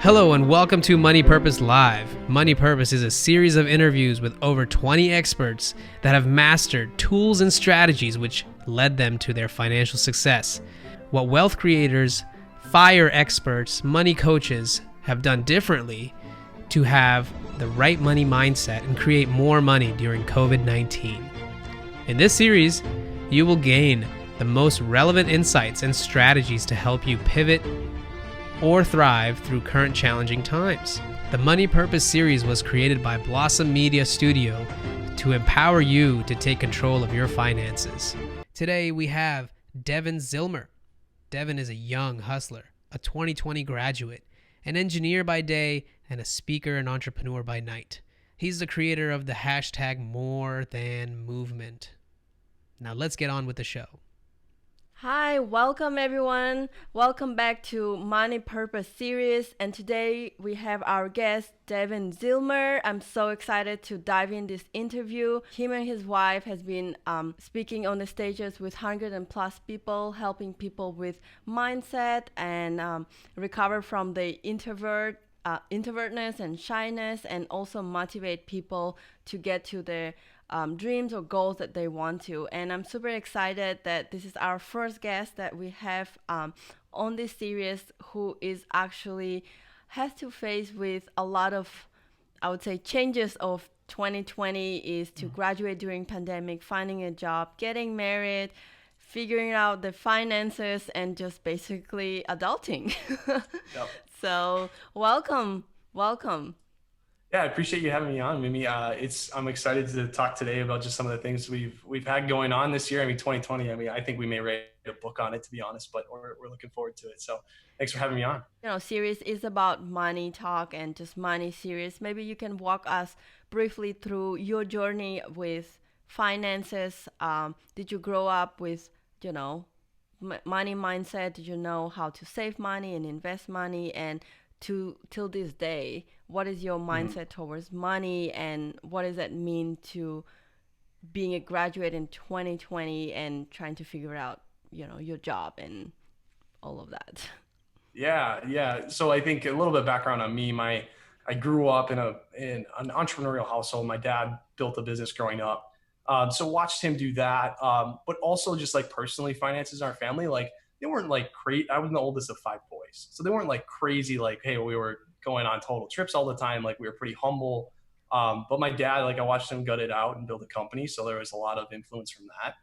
Hello and welcome to Money Purpose Live. Money Purpose is a series of interviews with over 20 experts that have mastered tools and strategies which led them to their financial success. What wealth creators, fire experts, money coaches have done differently to have the right money mindset and create more money during COVID-19. In this series, you will gain the most relevant insights and strategies to help you pivot or thrive through current challenging times. The Money Purpose series was created by Blossom Media Studio to empower you to take control of your finances. Today we have Devyn Zillmer. Devyn is a young hustler, a 2020 graduate, an engineer by day, and a speaker and entrepreneur by night. He's the creator of the hashtag More Than Movement. Now let's get on with the show. Hi, welcome everyone. Welcome back to Money Purpose series. And today we have our guest, Devyn Zillmer. I'm so excited to dive in this interview. Him and his wife has been speaking on the stages with 100 and plus people, helping people with mindset and recover from the introvertness and shyness, and also motivate people to get to their dreams or goals that they want to. And I'm super excited that this is our first guest that we have on this series who is actually has to face with a lot of, I would say, changes of 2020 is to graduate during pandemic, finding a job, getting married, figuring out the finances, and just basically adulting. Yep. So welcome. Yeah, I appreciate you having me on, Mimi. I'm excited to talk today about just some of the things we've had going on this year. 2020. I think we may write a book on it, to be honest, but we're looking forward to it. So thanks for having me on. Series is about money talk and just money series. Maybe you can walk us briefly through your journey with finances. Did you grow up with, money mindset? Did you know how to save money and invest money? And till this day, what is your mindset towards money, and what does that mean to being a graduate in 2020 and trying to figure out, your job and all of that? Yeah. So I think a little bit of background on me. I grew up in an entrepreneurial household. My dad built a business growing up. So watched him do that. But also just like personally, finances in our family, like they weren't like crazy. I was the oldest of 5 boys. So they weren't like crazy, like, hey, we were going on total trips all the time. Like we were pretty humble. But my dad, like I watched him gut it out and build a company. So there was a lot of influence from that.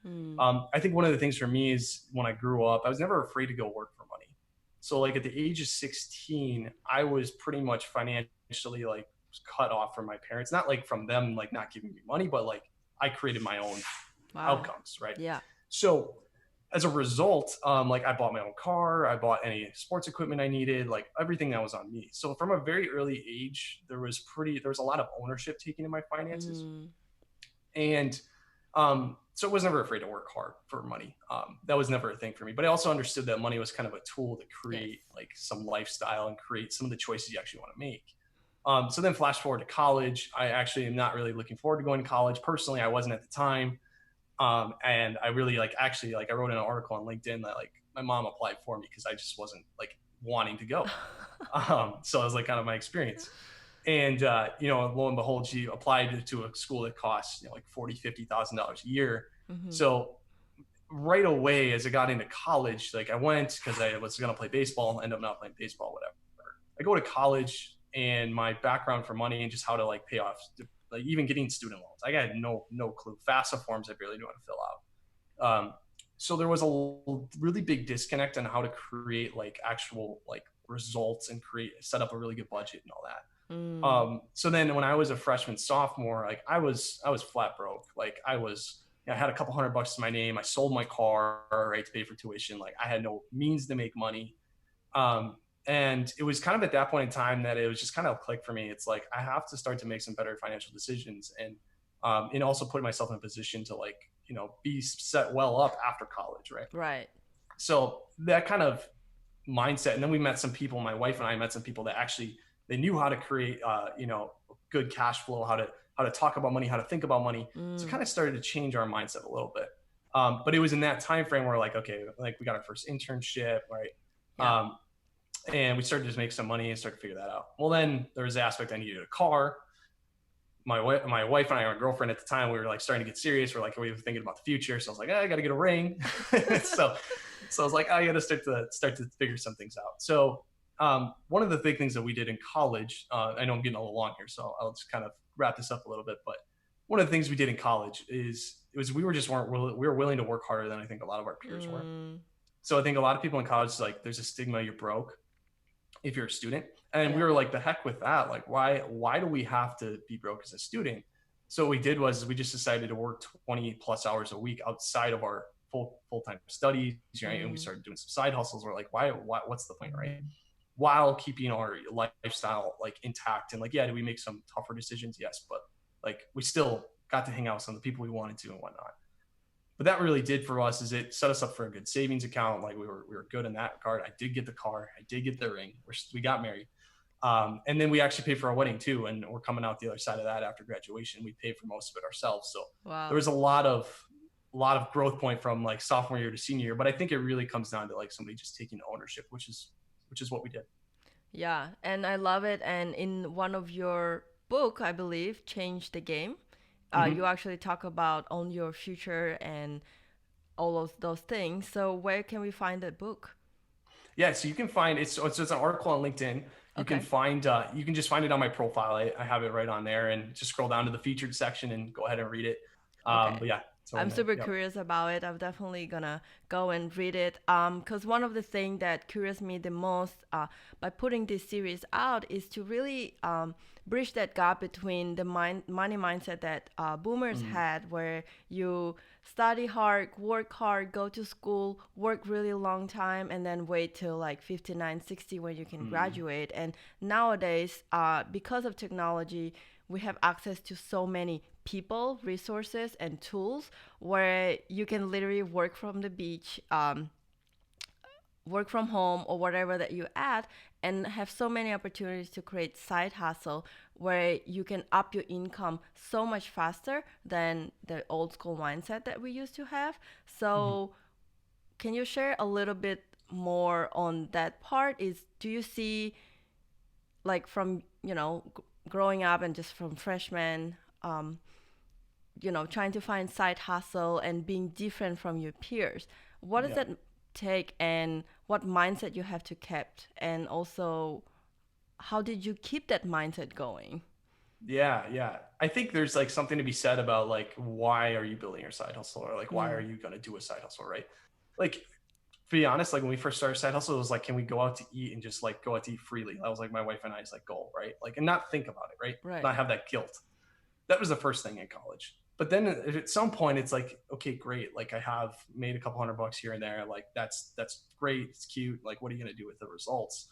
I think one of the things for me is when I grew up, I was never afraid to go work for money. So like at the age of 16, I was pretty much financially like cut off from my parents, not like from them, like not giving me money, but like I created my own outcomes. Right. Yeah. So as a result, like I bought my own car, I bought any sports equipment I needed, like everything that was on me. So from a very early age, there was a lot of ownership taken in my finances. And so I was never afraid to work hard for money. That was never a thing for me, but I also understood that money was kind of a tool to create like some lifestyle and create some of the choices you actually want to make. So then flash forward to college. I actually am not really looking forward to going to college. Personally, I wasn't at the time. And I really I wrote in an article on LinkedIn that like my mom applied for me because I just wasn't like wanting to go. So it was like kind of my experience. And, lo and behold, she applied to a school that costs, like $40,000-$50,000 a year. So right away, as I got into college, like I went because I was going to play baseball and end up not playing baseball, whatever. I go to college, and my background for money and just how to like pay off, like even getting student loans, I had no clue. FAFSA forms I barely knew how to fill out. So there was a really big disconnect on how to create like actual like results and set up a really good budget and all that. So then when I was a freshman, sophomore, like I was flat broke. Like I had a couple $100 to my name. I sold my car, right, to pay for tuition. Like I had no means to make money. And it was kind of at that point in time that it was just kind of a click for me. It's like, I have to start to make some better financial decisions and also put myself in a position to like, be set well up after college. Right. Right. So that kind of mindset. And then we met some people, my wife and I met some people that actually, they knew how to create, good cash flow, how to talk about money, how to think about money. So it kind of started to change our mindset a little bit. But it was in that time frame where like, okay, like we got our first internship, right? Yeah. And we started to make some money and start to figure that out. Well, then there was the aspect I needed a car. My wife and I, our girlfriend at the time, we were like starting to get serious. We're like, we were thinking about the future. So I was like, I got to get a ring. so, so I was like, I got to start to figure some things out. So, one of the big things that we did in college, I know I'm getting a little long here, so I'll just kind of wrap this up a little bit. But one of the things we did in college is it was we were just weren't we were willing to work harder than I think a lot of our peers were. So I think a lot of people in college, like, there's a stigma you're broke if you're a student. And we were like, the heck with that. Like, why do we have to be broke as a student? So what we did was we just decided to work 20 plus hours a week outside of our full-time studies, right? And we started doing some side hustles. We're like, what's the point, right? While keeping our lifestyle like intact. And like, yeah, did we make some tougher decisions? Yes. But like, we still got to hang out with some of the people we wanted to and whatnot. But that really did for us is it set us up for a good savings account. Like we were good in that regard. I did get the car. I did get the ring. We got married. And then we actually paid for our wedding too. And we're coming out the other side of that after graduation. We paid for most of it ourselves. So there was a lot of growth point from like sophomore year to senior year. But I think it really comes down to like somebody just taking ownership, which is what we did. Yeah, and I love it. And in one of your book, I believe, Change the Game, you actually talk about own your future and all of those things. So where can we find that book? Yeah, so you can find it's an article on LinkedIn. You can find you can just find it on my profile. I have it right on there, and just scroll down to the featured section and go ahead and read it. But yeah, I'm super curious about it. I'm definitely gonna go and read it. Because one of the things that curious me the most by putting this series out is to really bridge that gap between the money mindset that boomers had, where you study hard, work hard, go to school, work really long time, and then wait till like 59, 60 when you can graduate. And nowadays, because of technology, we have access to so many people, resources, and tools where you can literally work from the beach, work from home, or whatever that you add, and have so many opportunities to create side hustle where you can up your income so much faster than the old school mindset that we used to have. So can you share a little bit more on that part? Do you see, like, from growing up and just from freshman, trying to find side hustle and being different from your peers, what does that take, and what mindset you have to keep, and also how did you keep that mindset going? Yeah. I think there's like something to be said about like, why are you building your side hustle, or like, why are you going to do a side hustle, right? Like, to be honest, like when we first started side hustle, it was like, can we go out to eat and just like go out to eat freely? That was like my wife and I's like goal, right? Like, and not think about it, right? Not have that guilt. That was the first thing in college. But then at some point it's like, okay, great. Like I have made a couple $100 here and there. Like that's great. It's cute. Like, what are you going to do with the results?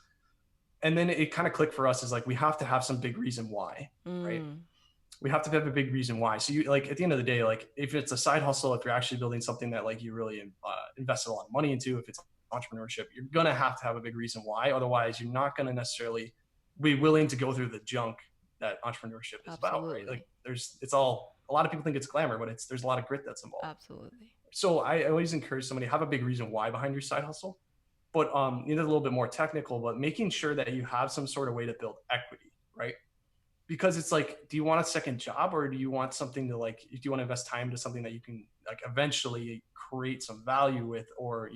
And then it kind of clicked for us is like, we have to have some big reason why, right? We have to have a big reason why. So you like, at the end of the day, like if it's a side hustle, if you're actually building something that like you really invested a lot of money into, if it's entrepreneurship, you're going to have a big reason why. Otherwise you're not going to necessarily be willing to go through the junk that entrepreneurship is about, right? Like a lot of people think it's glamour, but there's a lot of grit that's involved. Absolutely. So I always encourage somebody to have a big reason why behind your side hustle, but a little bit more technical, but making sure that you have some sort of way to build equity, right? Because it's like, do you want a second job, or do you want something to like, do you want to invest time into something that you can like eventually create some value with, or, if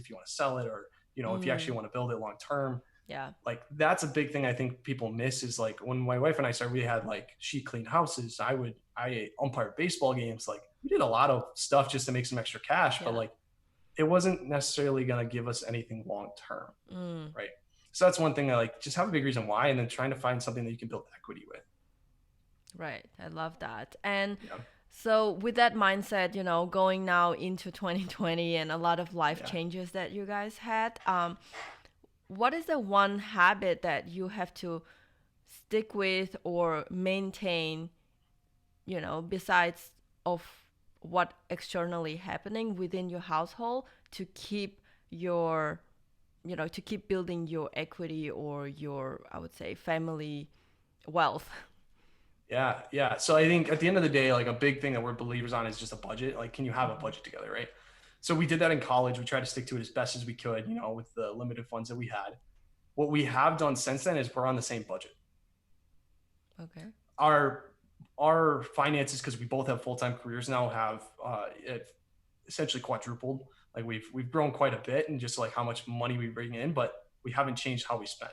you want to sell it, or, if you actually want to build it long term. Yeah. Like that's a big thing I think people miss is like when my wife and I started, we had like, she cleaned houses. I umpired baseball games. Like we did a lot of stuff just to make some extra cash, but like it wasn't necessarily going to give us anything long-term. Right. So that's one thing I like, just have a big reason why, and then trying to find something that you can build equity with. Right. I love that. And so with that mindset, going now into 2020 and a lot of life changes that you guys had, what is the one habit that you have to stick with or maintain, besides of what externally happening within your household to keep your, to keep building your equity or your, I would say, family wealth? Yeah. So I think at the end of the day, like a big thing that we're believers on is just a budget. Like, can you have a budget together, right? So we did that in college. We tried to stick to it as best as we could, with the limited funds that we had. What we have done since then is we're on the same budget. Okay. Our finances, because we both have full-time careers now, have essentially quadrupled. Like we've grown quite a bit in just like how much money we bring in, but we haven't changed how we spend.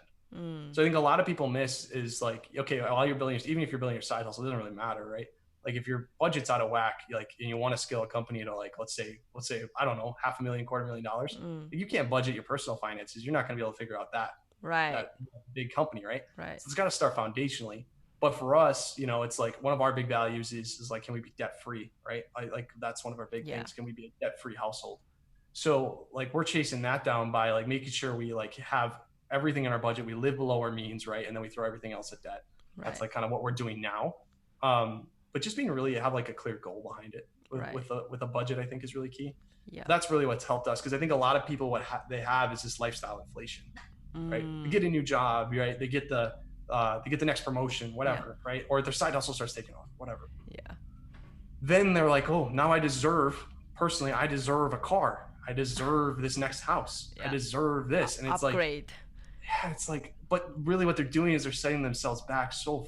So I think a lot of people miss is like, okay, all your building, even if you're building your side hustle, it doesn't really matter, right? Like if your budget's out of whack, like, and you want to scale a company to like, let's say, I don't know, $500,000, $250,000, you can't budget your personal finances. You're not going to be able to figure out Right. that big company, right? Right. So it's got to start foundationally. But for us, it's like one of our big values is like, can we be debt free, right? Like that's one of our big things. Can we be a debt free household? So like we're chasing that down by like making sure we like have everything in our budget. We live below our means, right? And then we throw everything else at debt. Right. That's like kind of what we're doing now. But just being really have like a clear goal behind it with a budget, I think is really key. Yeah. That's really what's helped us, because I think a lot of people they have is this lifestyle inflation, right? They get a new job, right? They get the next promotion, whatever, right? Or their side hustle starts taking off, whatever. Yeah. Then they're like, oh, now I deserve a car. I deserve this next house. I deserve this. And it's upgrade. Like, yeah, it's like, but really what they're doing is they're setting themselves back so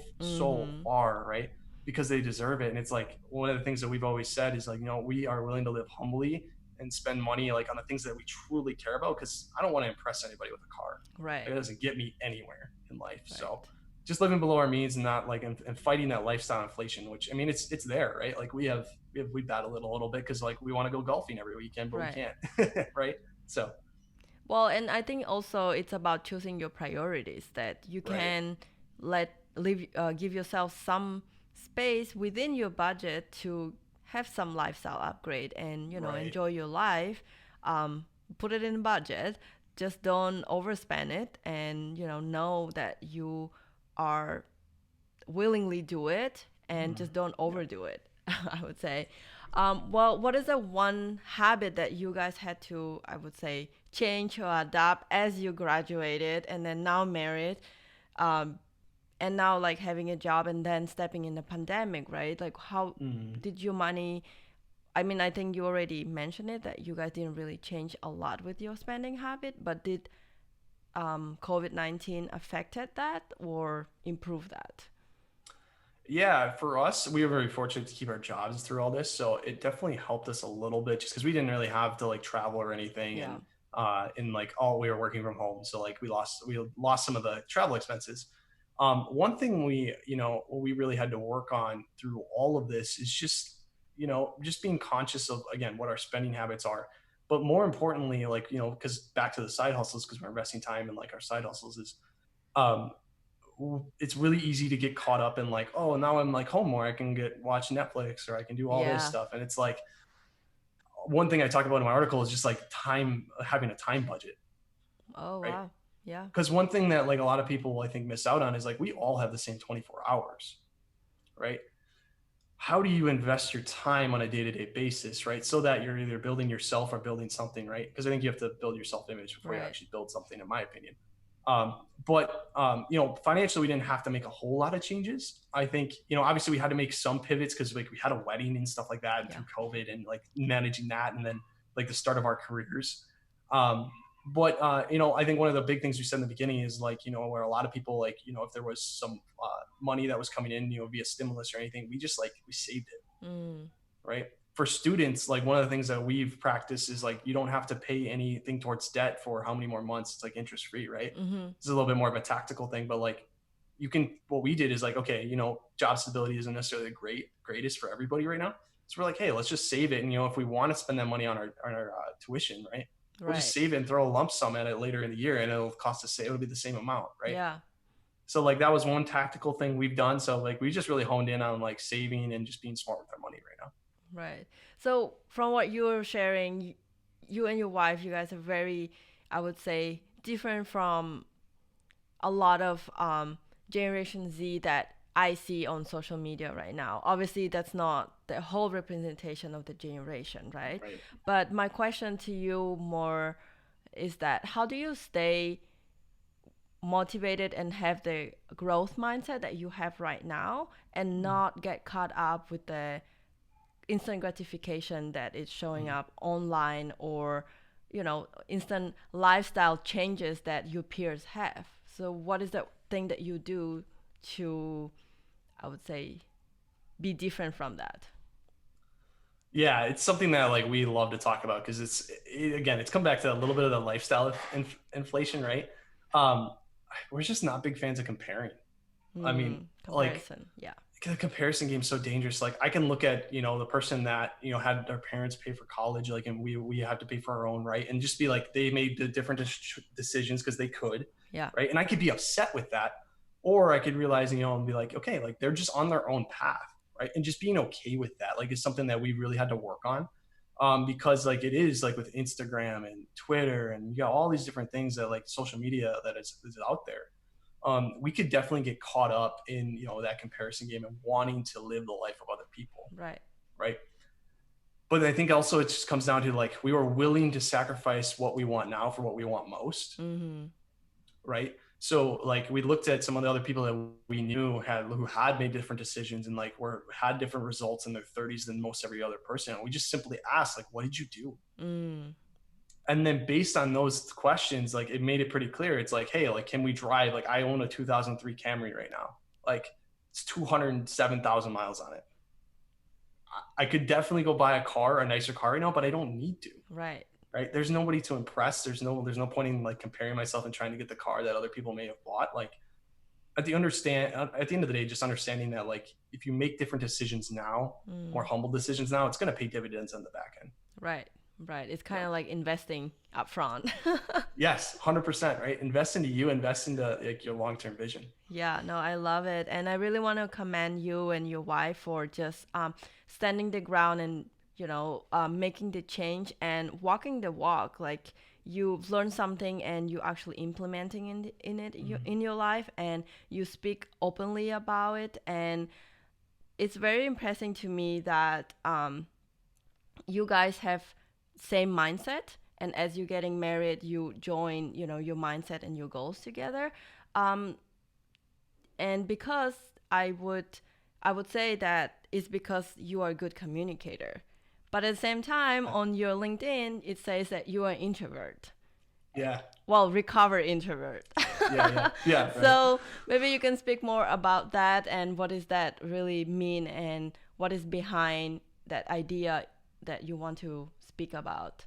far, right? Because they deserve it. And it's like, one of the things that we've always said is like, we are willing to live humbly and spend money like on the things that we truly care about, because I don't want to impress anybody with a car. Right. It doesn't get me anywhere in life. Right. So just living below our means and not like, and fighting that lifestyle inflation, which, I mean, it's there, right? Like we battle it a little bit because like we want to go golfing every weekend, but we can't, right? So. Well, and I think also it's about choosing your priorities, that you can give yourself some space within your budget to have some lifestyle upgrade and, enjoy your life. Put it in budget, just don't overspend it, and, know that you are willingly do it, and just don't overdo it. I would say. Well, what is the one habit that you guys had to, I would say, change or adapt as you graduated and then now married, and now like having a job and then stepping in the pandemic, right? Like how did your money, I mean, I think you already mentioned it, that you guys didn't really change a lot with your spending habit, but did COVID-19 affected that or improve that? Yeah, for us, we were very fortunate to keep our jobs through all this. So it definitely helped us a little bit, just because we didn't really have to like travel or anything. Yeah. And like we were working from home. So like we lost some of the travel expenses. One thing we really had to work on through all of this is just being conscious of, again, what our spending habits are. But more importantly, like, because back to the side hustles, because we're investing time in like our side hustles, is it's really easy to get caught up in like, oh, now I'm like home more, I can watch Netflix, or I can do all this stuff. And it's like, one thing I talk about in my article is just like having a time budget. Oh, right? Wow. Yeah. Because one thing that like a lot of people I think miss out on is like, we all have the same 24 hours, right? How do you invest your time on a day-to-day basis, right? So that you're either building yourself or building something, right? Because I think you have to build your self-image before you actually build something, in my opinion. But financially, we didn't have to make a whole lot of changes. I think, obviously we had to make some pivots because like we had a wedding and stuff like that through COVID, and like managing that, and then like the start of our careers. But I think one of the big things we said in the beginning is like, where a lot of people like, if there was some money that was coming in, via stimulus or anything, we saved it. Right. For students, like one of the things that we've practiced is like, you don't have to pay anything towards debt for how many more months. It's like interest free, right? This is a little bit more of a tactical thing, but like what we did is like, okay, job stability isn't necessarily the greatest for everybody right now. So we're like, hey, let's just save it. And, if we want to spend that money on our tuition, right? We'll just save it and throw a lump sum at it later in the year, and it'll be the same amount, right? Yeah. So like that was one tactical thing we've done. So like we just really honed in on like saving and just being smart with our money right now. Right. So from what you were sharing, you and your wife, you guys are very, I would say, different from a lot of Generation Z that I see on social media right now. Obviously, that's not the whole representation of the generation, right? But my question to you more is that how do you stay motivated and have the growth mindset that you have right now, and not get caught up with the instant gratification that is showing up online, or instant lifestyle changes that your peers have. So what is that thing that you do to, I would say, be different from that? Yeah, it's something that like we love to talk about because again, it's come back to a little bit of the lifestyle inflation, right? Um, we're just not big fans of comparing. I mean, like Comparison, yeah. the comparison game is so dangerous. Like I can look at, the person that, had their parents pay for college, like, and we have to pay for our own, right? And just be like, they made the different decisions because they could, Yeah. right? And I could be upset with that. Or I could realize, and be like, okay, like they're just on their own path, right? And just being okay with that, like, is something that we really had to work on. Because like it is like with Instagram and Twitter and you got all these different things that like social media that is out there. We could definitely get caught up in that comparison game and wanting to live the life of other people, Right. right? But I think also it just comes down to like we were willing to sacrifice what we want now for what we want most, right? So like we looked at some of the other people that we knew who had made different decisions and like had different results in their 30s than most every other person. And we just simply asked like, what did you do? And then based on those questions, like it made it pretty clear. It's like, hey, like, can we drive? Like I own a 2003 Camry right now. Like it's 207,000 miles on it. I could definitely go buy a nicer car right now, but I don't need to. Right. Right. There's nobody to impress. There's no point in like comparing myself and trying to get the car that other people may have bought. Like at the end of the day, just understanding that like if you make different decisions now, more humble decisions now, it's going to pay dividends on the back end. Right. Right. It's kind of like investing up front. Yes, 100%, right? Invest into you, invest into like your long-term vision. Yeah, no, I love it. And I really want to commend you and your wife for just standing the ground and, making the change and walking the walk. Like you've learned something and you actually implementing in it in your life, and you speak openly about it. And it's very impressive to me that you guys have same mindset, and as you're getting married you join your mindset and your goals together, and because I would say that it's because you are a good communicator, but at the same time on your LinkedIn it says that you are an introvert. Yeah. Well, recover introvert. Yeah. Right. So maybe you can speak more about that and what does that really mean and what is behind that idea that you want to speak about.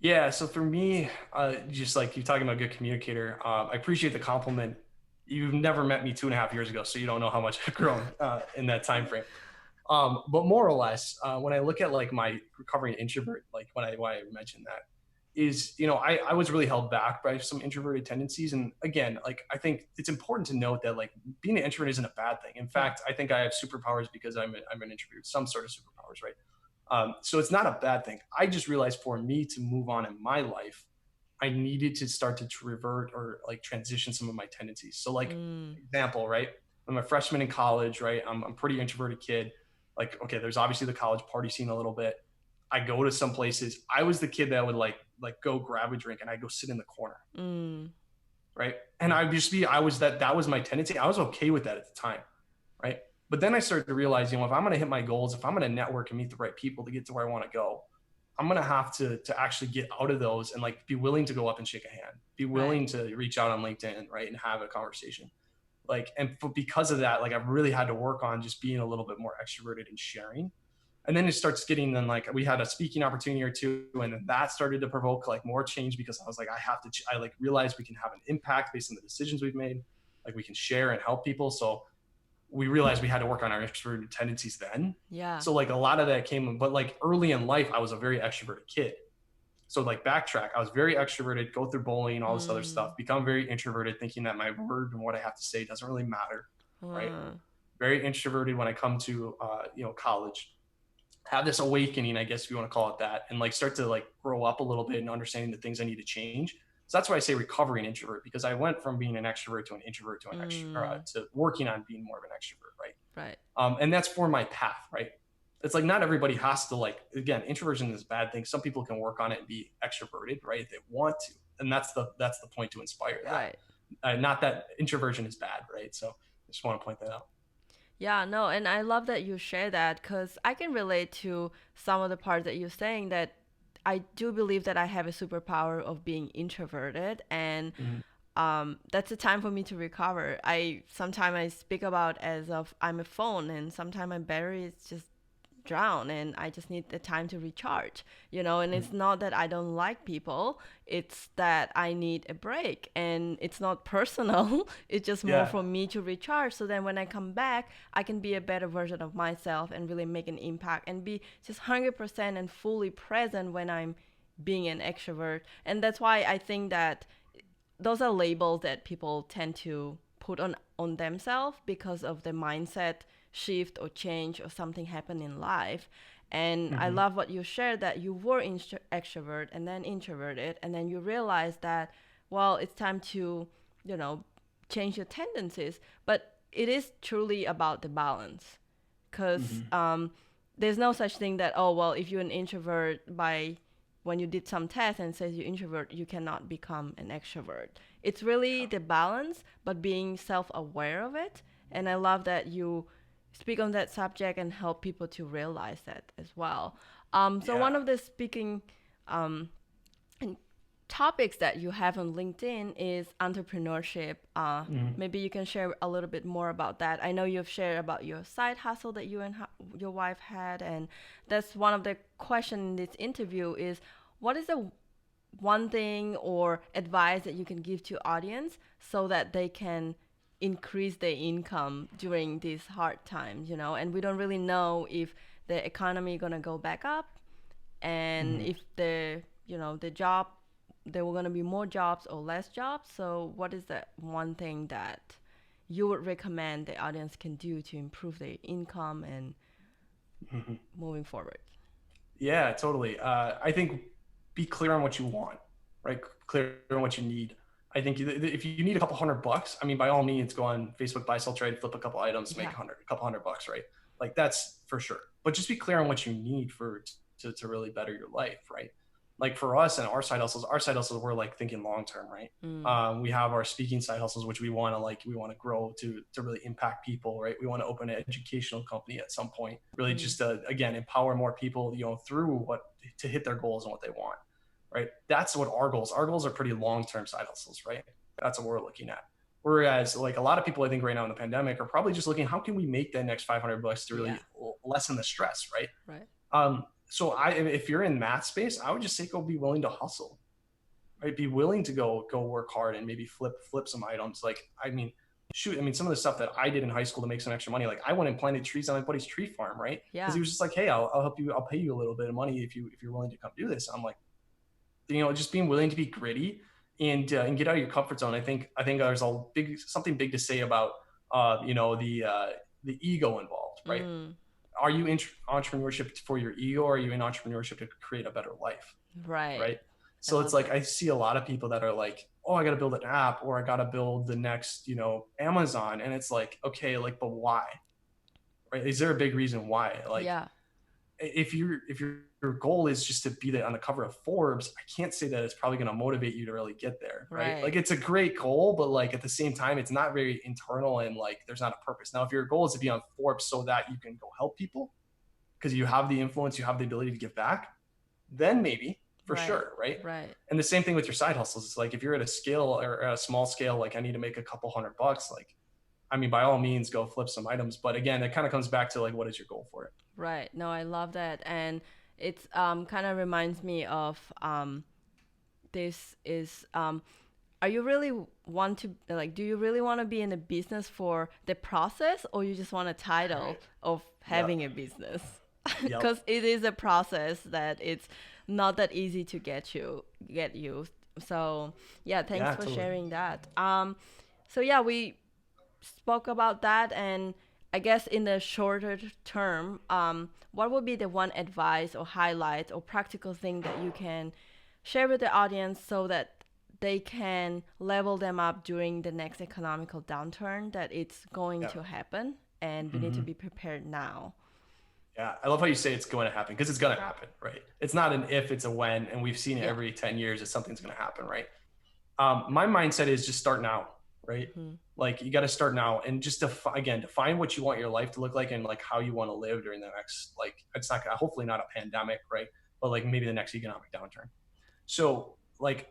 Yeah. So for me, just like you're talking about a good communicator, I appreciate the compliment. You've never met me 2.5 years ago, so you don't know how much I've grown in that time frame. But more or less, when I look at like my recovering introvert, like why I mentioned that is, I was really held back by some introverted tendencies. And again, like I think it's important to note that like being an introvert isn't a bad thing. In fact, I think I have superpowers because I'm an introvert, some sort of superpowers, right? So it's not a bad thing. I just realized for me to move on in my life, I needed to start to revert or like transition some of my tendencies. So like example, right? I'm a freshman in college, right? I'm a pretty introverted kid. Like, okay, there's obviously the college party scene a little bit. I go to some places. I was the kid that would like go grab a drink and I go sit in the corner. Right. And that was my tendency. I was okay with that at the time. Right. But then I started to realize, if I'm going to hit my goals, if I'm going to network and meet the right people to get to where I want to go, I'm going to have to actually get out of those and like be willing to go up and shake a hand, be willing to reach out on LinkedIn, right, and have a conversation. Like, and because of that, like I've really had to work on just being a little bit more extroverted and sharing. And then it starts getting, then like we had a speaking opportunity or two, and then that started to provoke like more change because I was like, I like realized we can have an impact based on the decisions we've made. Like we can share and help people. So we realized we had to work on our extroverted tendencies then. Yeah. So like a lot of that came, but like early in life, I was a very extroverted kid. So like backtrack, I was very extroverted, go through bullying, all this other stuff, become very introverted, thinking that my word and what I have to say doesn't really matter, right? Very introverted when I come to, college, have this awakening, I guess if you want to call it that, and like start to like grow up a little bit and understanding the things I need to change. So that's why I say recovering introvert, because I went from being an extrovert to an introvert to an extrovert to working on being more of an extrovert, right? Right. And that's for my path, right? It's like not everybody has to like, again, introversion is a bad thing. Some people can work on it and be extroverted, right? If they want to, and that's the point to inspire that. Right. Not that introversion is bad, right? So I just want to point that out. Yeah, no, and I love that you share that because I can relate to some of the parts that you're saying that I do believe that I have a superpower of being introverted, and Mhm. that's a time for me to recover. I sometimes I speak about as of I'm a phone, and sometimes my battery is just drown, and I just need the time to recharge, you know. And it's Mhm. not that I don't like people, it's that I need a break, and it's not personal. It's just more Yeah. for me to recharge, so then when I come back, I can be a better version of myself and really make an impact and be just 100% and fully present when I'm being an extrovert. And that's why I think that those are labels that people tend to put on themselves because of the mindset shift or change or something happen in life. And I Mhm. love what you shared, that you were extrovert and then introverted, and then you realize that, well, it's time to, you know, change your tendencies. But it is truly about the balance, because Mhm. there's no such thing that, oh well, if you're an introvert, by when you did some test and it says you're introvert, you cannot become an extrovert. It's really the balance, but being self-aware of it. And I love that you speak on that subject and help people to realize that as well. So Yeah. one of the speaking um, topics that you have on LinkedIn is entrepreneurship. Mhm. Maybe you can share a little bit more about that. I know you've shared about your side hustle that you and your wife had, and that's one of the questions in this interview is, what is the one thing or advice that you can give to audience so that they can increase their income during these hard times, you know? And we don't really know if the economy going to go back up, and Mhm. if the, you know, the job, there were going to be more jobs or less jobs. So what is that one thing that you would recommend the audience can do to improve their income and Mhm. moving forward? Yeah, totally. I think be clear on what you want, right? Clear on what you need. I think if you need a couple $100, I mean, by all means, go on Facebook, buy, sell, trade, flip a couple items, make Yeah. a couple $100, right? Like that's for sure. But just be clear on what you need to really better your life, right? Like for us and our side hustles, we're like thinking long term, right? Mm. We have our speaking side hustles, which we want to grow to really impact people, right? We want to open an educational company at some point, really Mm. just to again empower more people, through what to hit their goals and what they want, right? That's what our goals are pretty long term side hustles, right? That's what we're looking at. Whereas like a lot of people I think right now in the pandemic are probably just looking, how can we make that next $500 to Yeah. really lessen the stress, right? Right. So if you're in that space, I would just say go be willing to hustle, right? Be willing to go work hard and maybe flip some items. Like, I mean, shoot, I mean, some of the stuff that I did in high school to make some extra money, like I went and planted trees on my buddy's tree farm, right? Because Yeah. he was just like, hey, I'll help you, I'll pay you a little bit of money if you're willing to come do this. And I'm like, just being willing to be gritty and get out of your comfort zone. I think there's a big something big to say about the ego involved, right? Mm. Are you in entrepreneurship for your ego, or are you in entrepreneurship to create a better life, Right. right? I So it's love like that. I see a lot of people that are like, oh, I got to build an app, or I got to build the next, Amazon, and it's like, okay, like, but why, right? Is there a big reason why? Like, Yeah. if your goal is just to be on the cover of Forbes, I can't say that it's probably going to motivate you to really get there, right? Like Right. it's a great goal, but like at the same time, it's not very internal and like there's not a purpose. Now, if your goal is to be on Forbes so that you can go help people because you have the influence, you have the ability to give back, then maybe for Right. sure, right? Right. And the same thing with your side hustles. It's like if you're at a scale or at a small scale, like I need to make a couple $100, like I mean, by all means, go flip some items. But again, it kind of comes back to like, what is your goal for it? Right. No, I love that. And it's kind of reminds me of this is are you really want to, like, do you really want to be in the business for the process, or you just want a title Right. of Yep. having a business? Yep. Because it is a process that it's not that easy to get you. So yeah, thanks Yeah, for totally. sharing that. So yeah, we spoke about that, and I guess in the shorter term, what would be the one advice or highlight or practical thing that you can share with the audience so that they can level them up during the next economical downturn that it's going Yeah. to happen, and we need to Hmm. be prepared now? Yeah. I love how you say it's going to happen because it's going to happen, right? It's not an if, it's a when. And we've seen it Yeah. every 10 years that something's going to happen, right? My mindset is just start now, right? Hmm. Like you got to start now and just again, define what you want your life to look like and like how you want to live during the next, like, it's not hopefully not a pandemic, right? but like maybe the next economic downturn. So like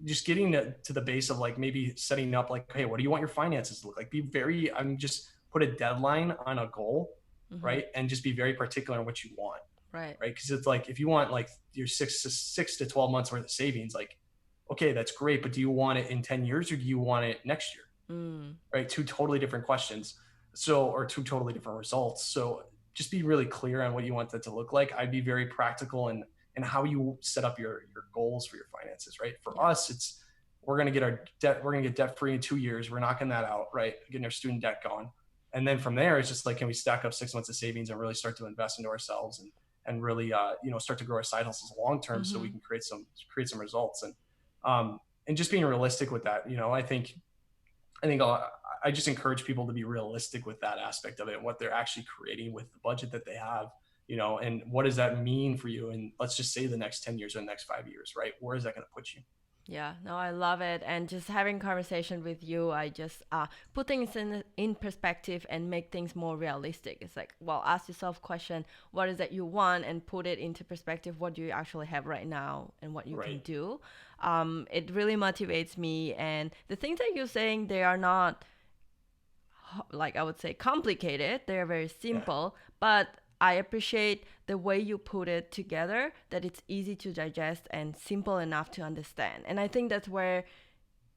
just getting to the base of like maybe setting up like, hey, what do you want your finances to look like? Be very, just put a deadline on a goal, Mm-hmm. right? And just be very particular on what you want, Right. right? Because it's like if you want like your six to 12 months worth of savings, like, okay, that's great, but do you want it in 10 years or do you want it next year? Mm. Right? Two totally different questions. So, or two totally different results. So just be really clear on what you want that to look like. I'd be very practical in how you set up your goals for your finances, right? For Yeah. us, it's we're gonna get our debt, we're gonna get debt free in 2 years. We're knocking that out, right? Getting our student debt gone. And then from there, it's just like, can we stack up 6 months of savings and really start to invest into ourselves and really start to grow our side hustles long term so we Mm-hmm. can create some results and just being realistic with that. I think I just encourage people to be realistic with that aspect of it, what they're actually creating with the budget that they have, and what does that mean for you? And let's just say the next 10 years or the next 5 years, right? Where is that going to put you? Yeah, no, I love it. And just having conversation with you, I just put things in perspective and make things more realistic. It's like, well, ask yourself question, what is that you want, and put it into perspective. What do you actually have right now, and what you can Right. do? It really motivates me. And the things that you're saying, they are not like I would say complicated. They're very Yeah. simple, but I appreciate the way you put it together, that it's easy to digest and simple enough to understand. And I think that's where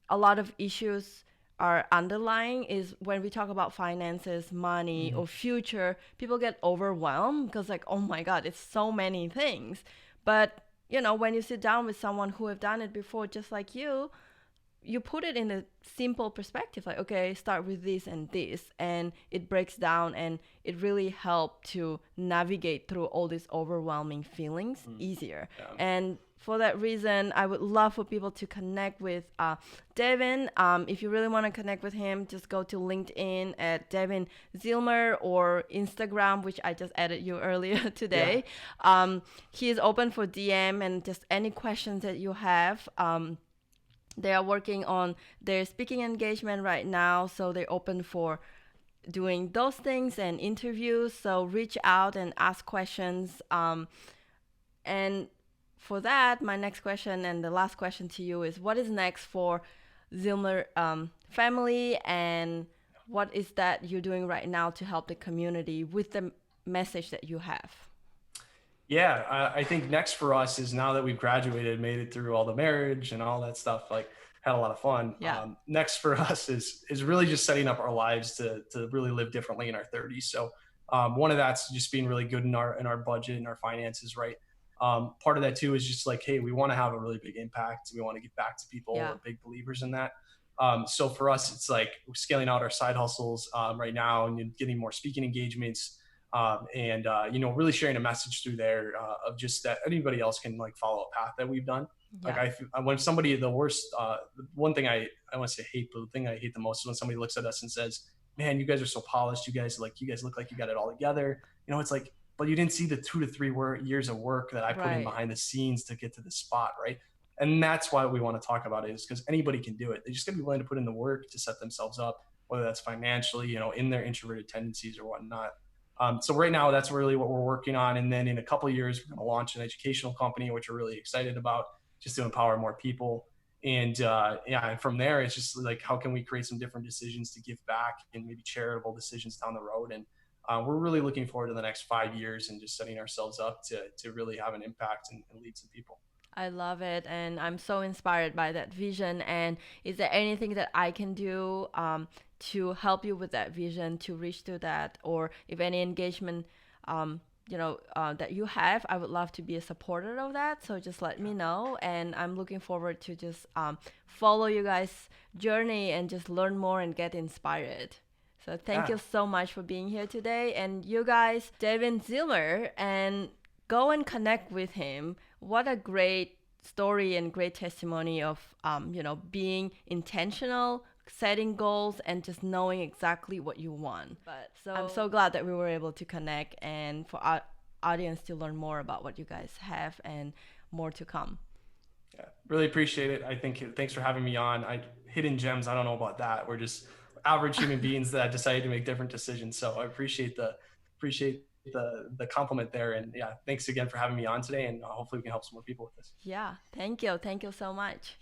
a lot of issues are underlying, is when we talk about finances, money, Mm-hmm. or future, people get overwhelmed because like, oh my God, it's so many things. But when you sit down with someone who have done it before, just like you put it in a simple perspective, like, okay, start with this and this, and it breaks down, and it really helped to navigate through all these overwhelming feelings Mm-hmm. easier. Yeah. And for that reason, I would love for people to connect with Devyn. If you really want to connect with him, just go to LinkedIn at Devyn Zillmer, or Instagram, which I just added you earlier Yeah. today. He is open for DM and just any questions that you have. They are working on their speaking engagement right now, so they're open for doing those things and interviews. So reach out and ask questions. And for that, my next question and the last question to you is, what is next for Zillmer family, and what is that you're doing right now to help the community with the message that you have? Yeah, I think next for us is, now that we've graduated, made it through all the marriage and all that stuff, like had a lot of fun. Yeah. Next for us is really just setting up our lives to really live differently in our 30s. So one of that's just being really good in our budget and our finances, right? Part of that too is just like, hey, we want to have a really big impact. We want to give back to people. Yeah. We're big believers in that. So for us, it's like scaling out our side hustles right now and getting more speaking engagements, and really sharing a message through there of just that anybody else can like follow a path that we've done. Like Yeah. when somebody, the worst, one thing I want to say hate, but the thing I hate the most is when somebody looks at us and says, "Man, you guys are so polished. You guys look like you got it all together." It's like, but you didn't see the 2 to 3 years of work that I put in Right. behind the scenes to get to this spot, right? And that's why we want to talk about it, is because anybody can do it. They just got to be willing to put in the work to set themselves up, whether that's financially, in their introverted tendencies or whatnot. So right now, that's really what we're working on. And then in a couple of years, we're going to launch an educational company, which we're really excited about, just to empower more people. And and from there, it's just like, how can we create some different decisions to give back and maybe charitable decisions down the road? And we're really looking forward to the next 5 years and just setting ourselves up to really have an impact and lead some people. I love it, and I'm so inspired by that vision. And is there anything that I can do to help you with that vision, to reach to that, or if any engagement, that you have, I would love to be a supporter of that. So just let me know, and I'm looking forward to just follow you guys' journey and just learn more and get inspired. So thank Yeah. you so much for being here today, and you guys, Devyn Zillmer, and go and connect with him. What a great story and great testimony of being intentional, setting goals, and just knowing exactly what you want. But so I'm so glad that we were able to connect, and for our audience to learn more about what you guys have and more to come. Yeah, really appreciate it. I think thanks for having me on. Hidden gems, I don't know about that. We're just average human beings that decided to make different decisions. So I appreciate the compliment there. And yeah, thanks again for having me on today. And hopefully we can help some more people with this. Yeah, thank you. Thank you so much.